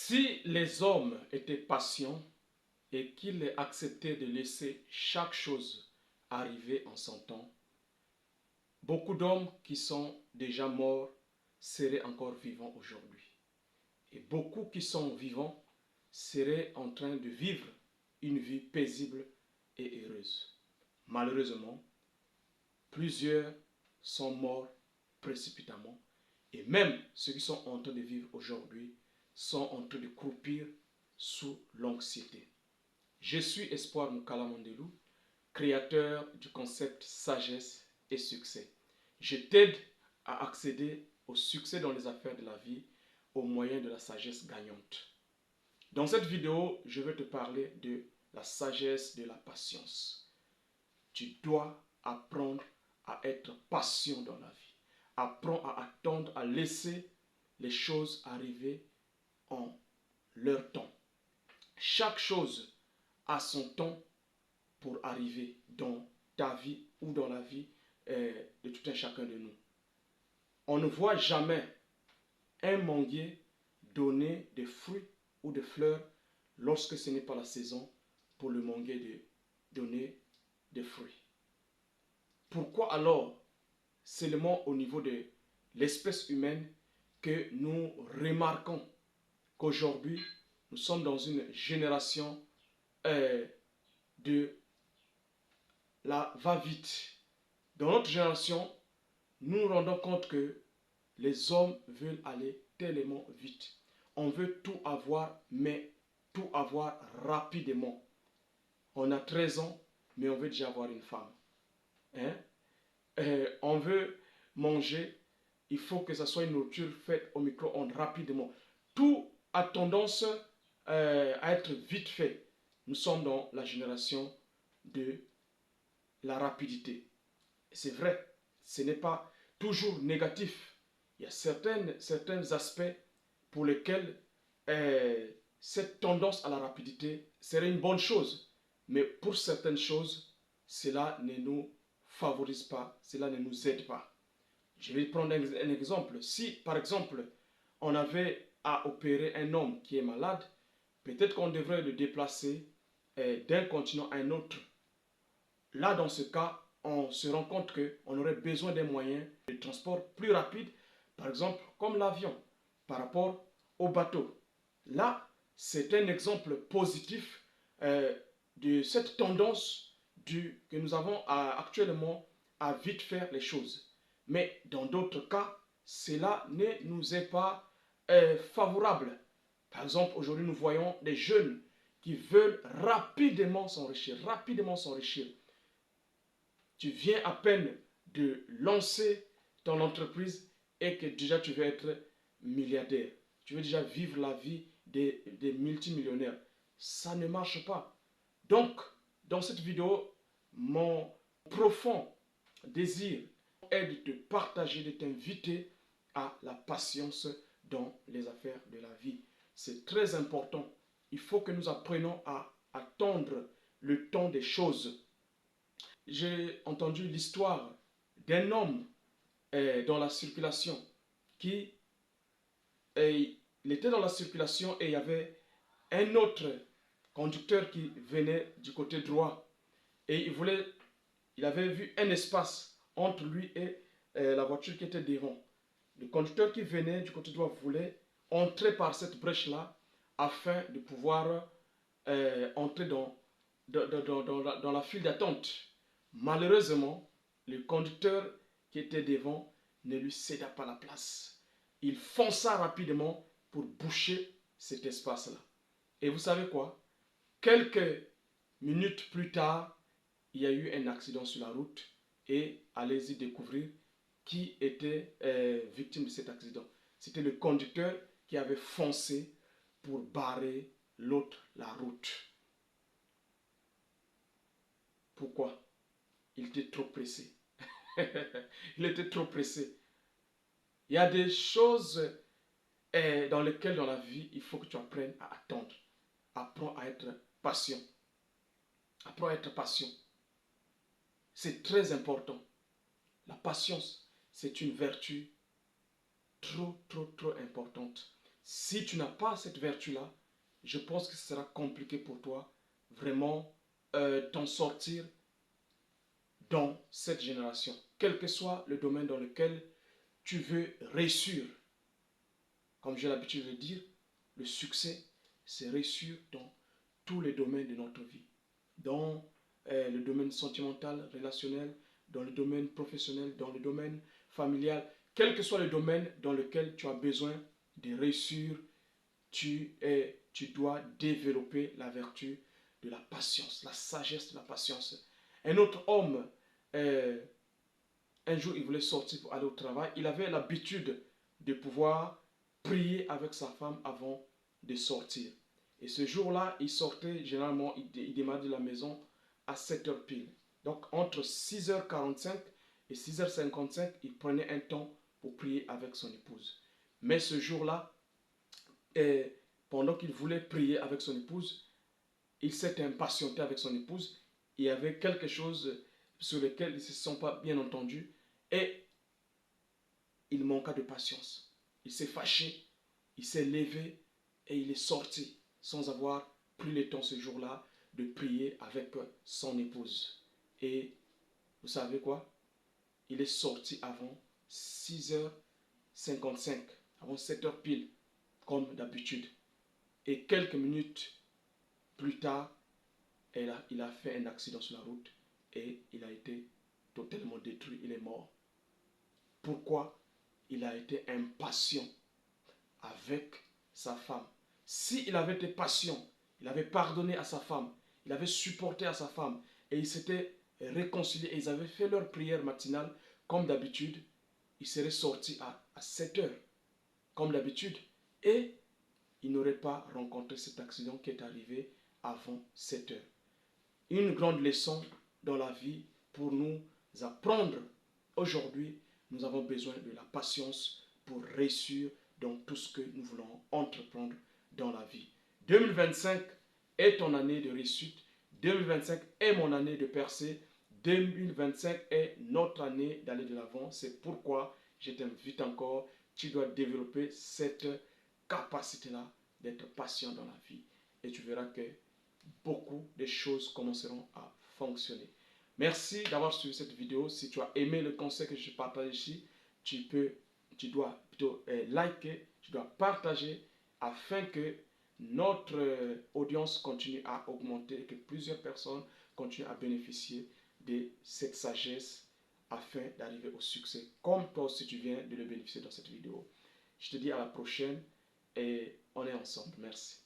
Si les hommes étaient patients et qu'ils acceptaient de laisser chaque chose arriver en son temps, beaucoup d'hommes qui sont déjà morts seraient encore vivants aujourd'hui. Et beaucoup qui sont vivants seraient en train de vivre une vie paisible et heureuse. Malheureusement, plusieurs sont morts précipitamment. Et même ceux qui sont en train de vivre aujourd'hui sont en train de croupir sous l'anxiété. Je suis Espoir Moukala Mondelou, créateur du concept sagesse et succès. Je t'aide à accéder au succès dans les affaires de la vie au moyen de la sagesse gagnante. Dans cette vidéo, je vais te parler de la sagesse de la patience. Tu dois apprendre à être patient dans la vie. Apprends à attendre, à laisser les choses arriver en leur temps. Chaque chose a son temps pour arriver dans ta vie ou dans la vie de tout un chacun de nous. On ne voit jamais un manguier donner des fruits ou des fleurs lorsque ce n'est pas la saison pour le manguier de donner des fruits. Pourquoi alors seulement au niveau de l'espèce humaine que nous remarquons qu'aujourd'hui nous sommes dans une génération de la va-vite. Dans notre génération, nous nous rendons compte que les hommes veulent aller tellement vite. On veut tout avoir, mais tout avoir rapidement. On a 13 ans, mais on veut déjà avoir une femme. On veut manger, il faut que ce soit une nourriture faite au micro-ondes rapidement. Tout a tendance à être vite fait. Nous sommes dans la génération de la rapidité. C'est vrai, ce n'est pas toujours négatif. Il y a certains aspects pour lesquels cette tendance à la rapidité serait une bonne chose. Mais pour certaines choses, cela ne nous favorise pas, cela ne nous aide pas. Je vais prendre un exemple. Si, par exemple, on avait à opérer un homme qui est malade, peut-être qu'on devrait le déplacer d'un continent à un autre. Là, dans ce cas, on se rend compte qu'on aurait besoin d'un moyen de transport plus rapide, par exemple comme l'avion, par rapport au bateau. Là, c'est un exemple positif de cette tendance que nous avons actuellement à vite faire les choses. Mais dans d'autres cas, cela ne nous est pas favorable. Par exemple, aujourd'hui, nous voyons des jeunes qui veulent rapidement s'enrichir, Tu viens à peine de lancer ton entreprise et que déjà tu veux être milliardaire. Tu veux déjà vivre la vie des multimillionnaires. Ça ne marche pas. Donc, dans cette vidéo, mon profond désir est de te partager, de t'inviter à la patience dans les affaires de la vie. C'est très important. Il faut que nous apprenions à attendre le temps des choses. J'ai entendu l'histoire d'un homme dans la circulation il était dans la circulation et il y avait un autre conducteur qui venait du côté droit et il avait vu un espace entre lui et la voiture qui était devant. Le conducteur qui venait du côté droit voulait entrer par cette brèche-là afin de pouvoir entrer dans la file d'attente. Malheureusement, le conducteur qui était devant ne lui céda pas la place. Il fonça rapidement pour boucher cet espace-là. Et vous savez quoi? Quelques minutes plus tard, il y a eu un accident sur la route et allez-y découvrir qui était victime de cet accident. C'était le conducteur qui avait foncé pour barrer la route. Pourquoi? Il était trop pressé. Il était trop pressé. Il y a des choses dans lesquelles dans la vie, il faut que tu apprennes à attendre. Apprends à être patient. Apprends à être patient. C'est très important. La patience, c'est une vertu trop importante. Si tu n'as pas cette vertu-là, je pense que ce sera compliqué pour toi vraiment t'en sortir dans cette génération. Quel que soit le domaine dans lequel tu veux réussir. Comme j'ai l'habitude de dire, le succès, c'est réussir dans tous les domaines de notre vie. Dans le domaine sentimental, relationnel, dans le domaine professionnel, dans le domaine familial, quel que soit le domaine dans lequel tu as besoin de réussir, tu dois développer la vertu de la patience, la sagesse de la patience. Un autre homme, un jour, il voulait sortir pour aller au travail. Il avait l'habitude de pouvoir prier avec sa femme avant de sortir. Et ce jour-là, il sortait, généralement, il démarrait de la maison à 7h pile. Donc, entre 6h45 et 6h55, il prenait un temps pour prier avec son épouse. Mais ce jour-là, pendant qu'il voulait prier avec son épouse, il s'est impatienté avec son épouse. Il y avait quelque chose sur lequel ils ne se sont pas bien entendus et il manqua de patience. Il s'est fâché, il s'est levé et il est sorti sans avoir pris le temps ce jour-là de prier avec son épouse. Et vous savez quoi? Il est sorti avant 6h55, avant 7h pile, comme d'habitude. Et quelques minutes plus tard, il a fait un accident sur la route et il a été totalement détruit, il est mort. Pourquoi? Il a été impatient avec sa femme. S'il avait été patient, il avait pardonné à sa femme, il avait supporté à sa femme et ils s'étaient réconciliés et ils avaient fait leur prière matinale comme d'habitude, il serait sorti à 7 heures comme d'habitude et il n'aurait pas rencontré cet accident qui est arrivé avant 7 heures. Une grande leçon dans la vie pour nous apprendre. Aujourd'hui, nous avons besoin de la patience pour réussir dans tout ce que nous voulons entreprendre dans la vie. 2025 est ton année de réussite. 2025 est mon année de percée. 2025 est notre année d'aller de l'avant. C'est pourquoi je t'invite encore, tu dois développer cette capacité-là d'être patient dans la vie. Et tu verras que beaucoup de choses commenceront à fonctionner. Merci d'avoir suivi cette vidéo. Si tu as aimé le conseil que je partage ici, tu dois plutôt liker, tu dois partager afin que notre audience continue à augmenter et que plusieurs personnes continuent à bénéficier de cette sagesse afin d'arriver au succès, comme toi aussi tu viens de le bénéficier dans cette vidéo. Je te dis à la prochaine et on est ensemble. Merci.